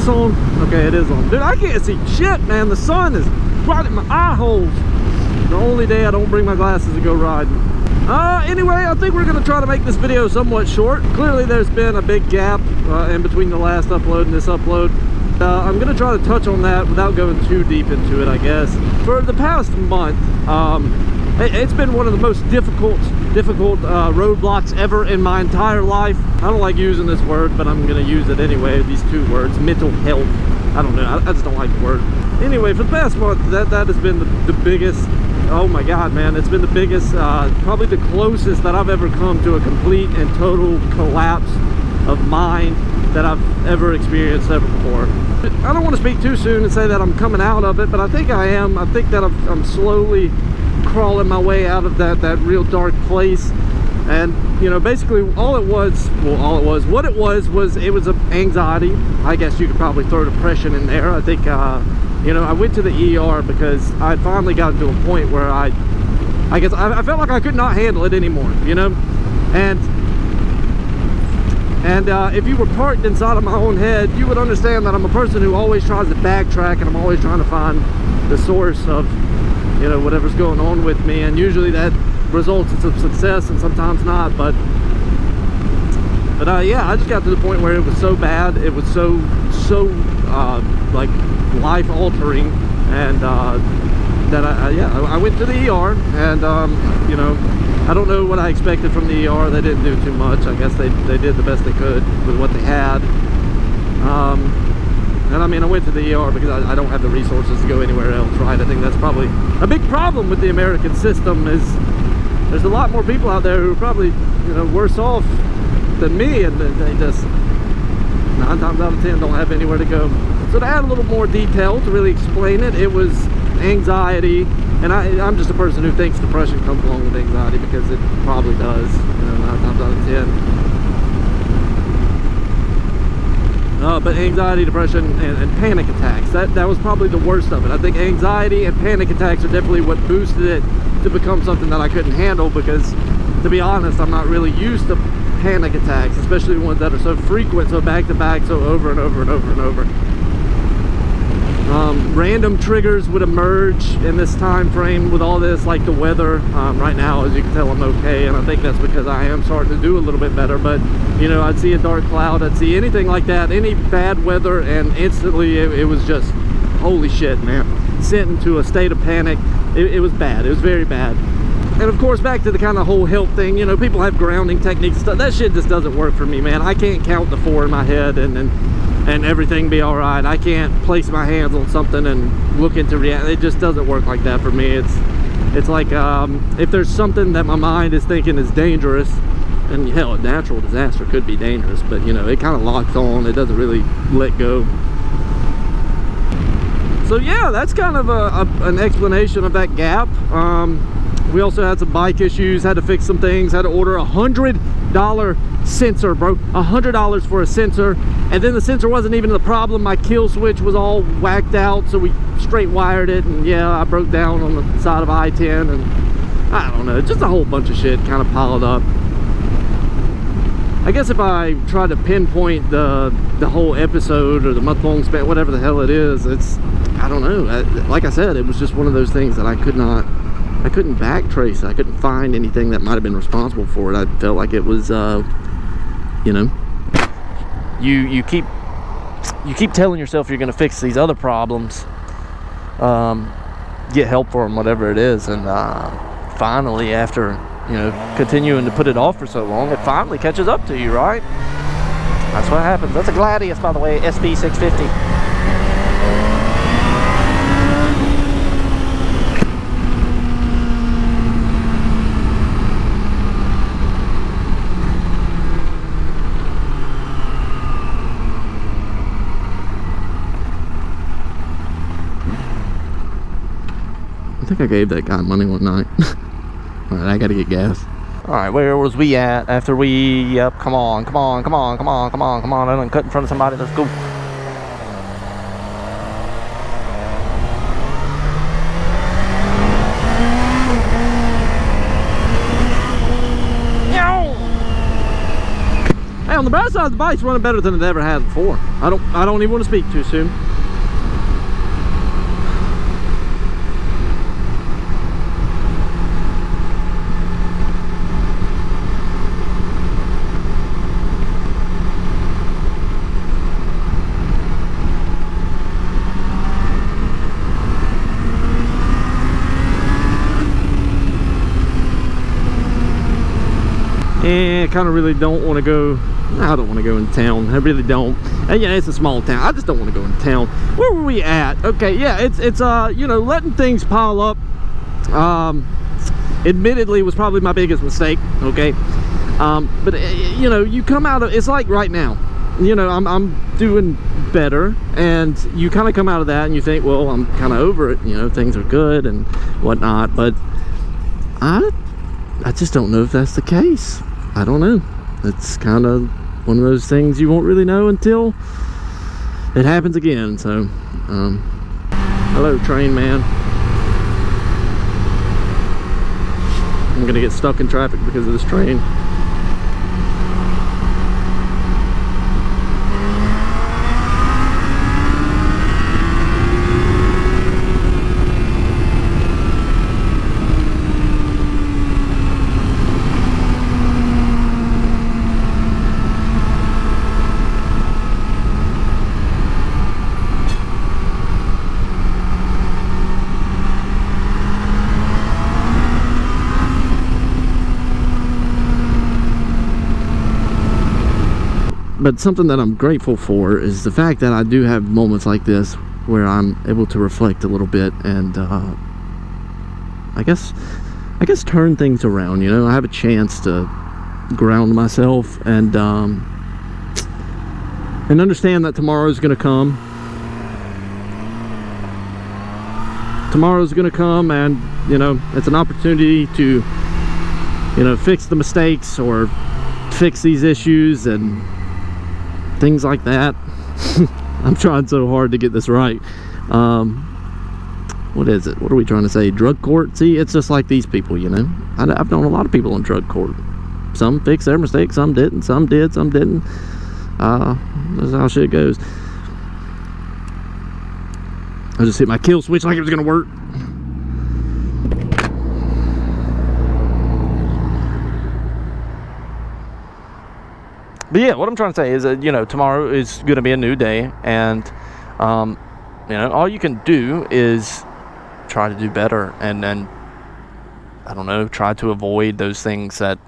this on? Okay, it is on. Dude, I can't see shit, man. The sun is right in my eye holes. The only day I don't bring my glasses to go riding. Anyway, I think we're gonna try to make this video somewhat short. Clearly there's been a big gap in between the last upload and this upload. I'm gonna try to touch on that without going too deep into it, I guess. For the past month, it's been one of the most difficult roadblocks ever in my entire life. I don't like using this word, but I'm gonna use it anyway. These two words, mental health. I don't know, I just don't like the word. Anyway, for the past month, that has been the biggest, oh my god, man, it's been the biggest, probably the closest that I've ever come to a complete and total collapse of mind that I've ever experienced ever before. I don't want to speak too soon and say that I'm coming out of it, but I think I am. I think that I'm slowly crawling my way out of that real dark place. And you know, basically what it was anxiety. I guess you could probably throw depression in there. I think you know, I went to the ER because I finally got to a point where I guess I felt like I could not handle it anymore, you know. And if you were parked inside of my own head, you would understand that I'm a person who always tries to backtrack, and I'm always trying to find the source of, you know, whatever's going on with me, and usually that results in some success and sometimes not. But yeah, I just got to the point where it was so bad, it was so like life altering, and that I went to the ER, and you know, I don't know what I expected from the ER. They didn't do too much. I guess they did the best they could with what they had. And I mean, I went to the ER because I don't have the resources to go anywhere else, right? I think that's probably a big problem with the American system, is there's a lot more people out there who are probably, you know, worse off than me, and they just 9 times out of 10 don't have anywhere to go. So to add a little more detail to really explain it, it was anxiety. And I'm just a person who thinks depression comes along with anxiety, because it probably does, you know, 9 times out of 10. But anxiety, depression, and panic attacks, that was probably the worst of it. I think anxiety and panic attacks are definitely what boosted it to become something that I couldn't handle, because, to be honest, I'm not really used to panic attacks, especially ones that are so frequent, so back to back, so over and over and over and over. Random triggers would emerge in this time frame with all this, like the weather. Right now, as you can tell, I'm okay, and I think that's because I am starting to do a little bit better. But you know, I'd see a dark cloud, I'd see anything like that, any bad weather, and instantly it was just, holy shit, man, sent into a state of panic. It was bad. It was very bad. And of course, back to the kind of whole health thing, you know, people have grounding techniques and stuff. That shit just doesn't work for me, man. I can't count to 4 in my head and everything be all right. I can't place my hands on something and look into reality. It just doesn't work like that for me. It's like if there's something that my mind is thinking is dangerous, and hell, a natural disaster could be dangerous, but you know, it kind of locks on. It doesn't really let go. So yeah, that's kind of an explanation of that gap. We also had some bike issues, had to fix some things, had to order a $100 sensor, bro. $100 for a sensor, and then the sensor wasn't even the problem. My kill switch was all whacked out, so we straight wired it, and yeah, I broke down on the side of I-10, and I don't know, just a whole bunch of shit kind of piled up. I guess if I try to pinpoint the whole episode or the month-long span, whatever the hell it is, it's, I don't know. Like I said, it was just one of those things that I couldn't backtrace. I couldn't find anything that might have been responsible for it. I felt like it was, you know, you keep telling yourself you're going to fix these other problems, get help for them, whatever it is, and finally, after, you know, continuing to put it off for so long, it finally catches up to you, right? That's what happens. That's a Gladius, by the way, SP650. I think I gave that guy money one night. Alright, I gotta get gas. Alright, where was we at after we... Yep, come on. I done cut in front of somebody. Let's go. the bright side, the bike's running better than it ever has before. I don't even want to speak too soon. And I kind of really don't want to go. I don't want to go in town. I really don't. And yeah, it's a small town. I just don't want to go in town. Where were we at? Okay, yeah, it's you know, letting things pile up. Admittedly, was probably my biggest mistake. Okay, but you know, you come out of, it's like right now. You know, I'm doing better, and you kind of come out of that, and you think, well, I'm kind of over it. You know, things are good and whatnot. But I just don't know if that's the case. I don't know. It's kind of one of those things you won't really know until it happens again. So, hello, train man. I'm gonna get stuck in traffic because of this train. But something that I'm grateful for is the fact that I do have moments like this where I'm able to reflect a little bit and I guess turn things around. You know, I have a chance to ground myself and understand that tomorrow's gonna come. Tomorrow's gonna come, and you know, it's an opportunity to, you know, fix the mistakes or fix these issues and things like that. I'm trying so hard to get this right. What is it? What are we trying to say? Drug court? See, it's just like these people, you know. I've known a lot of people in drug court. Some fixed their mistakes, some didn't, some did, some didn't. That's how shit goes. I just hit my kill switch like it was gonna work. But yeah, what I'm trying to say is that, you know, tomorrow is going to be a new day, and you know, all you can do is try to do better, and then, I don't know, try to avoid those things that,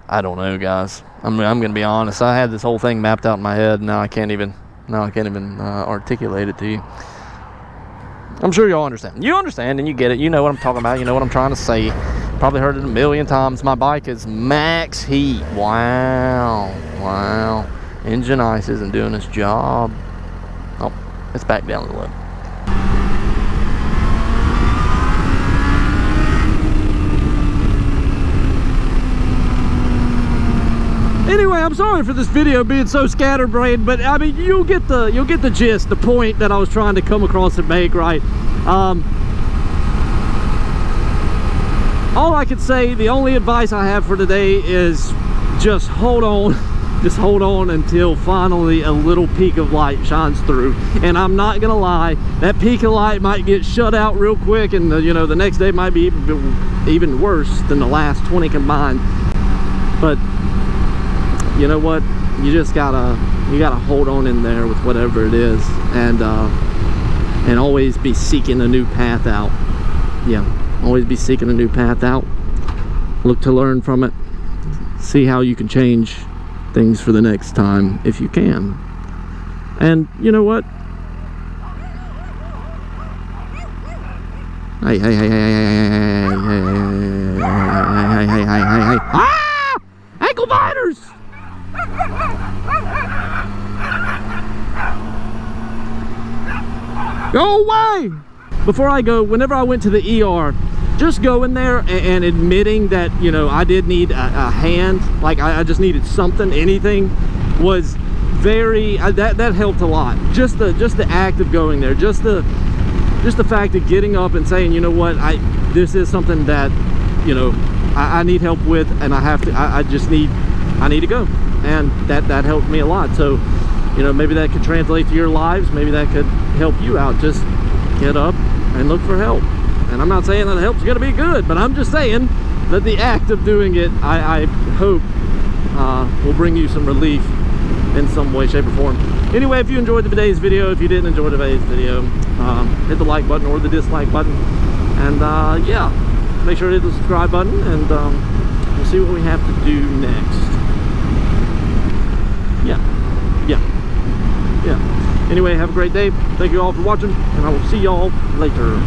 I don't know, guys. I'm going to be honest. I had this whole thing mapped out in my head, and now I can't even articulate it to you. I'm sure y'all understand. You understand and you get it. You know what I'm talking about. You know what I'm trying to say. Probably heard it a million times. My bike is max heat. Wow. Engine ice isn't doing its job. Oh, it's back down a little. Anyway, I'm sorry for this video being so scatterbrained, but I mean, you'll get the gist, the point that I was trying to come across and make, right? All I could say, the only advice I have for today is just hold on. Just hold on until finally a little peak of light shines through. And I'm not gonna lie, that peak of light might get shut out real quick, and you know, the next day might be even worse than the last 20 combined. But you know what? You just gotta hold on in there with whatever it is, and always be seeking a new path out. Yeah, always be seeking a new path out. Look to learn from it. See how you can change things for the next time if you can. And you know what? Hey. Ah! Ankle biters! Go away! Before I go, whenever I went to the ER, just going there and admitting that, you know, I did need a hand, like I just needed something, anything, was very, that helped a lot. Just the act of going there, just the fact of getting up and saying, you know what, this is something that, you know, I need help with, and I need to go. and that helped me a lot. So, you know, maybe that could translate to your lives. Maybe that could help you out. Just get up and look for help. And I'm not saying that help's gonna be good, but I'm just saying that the act of doing it, I hope will bring you some relief in some way, shape, or form. Anyway, if you enjoyed today's video, if you didn't enjoy today's video, hit the like button or the dislike button. And yeah, make sure to hit the subscribe button, and we'll see what we have to do next. Yeah. Anyway, have a great day. Thank you all for watching, and I will see y'all later.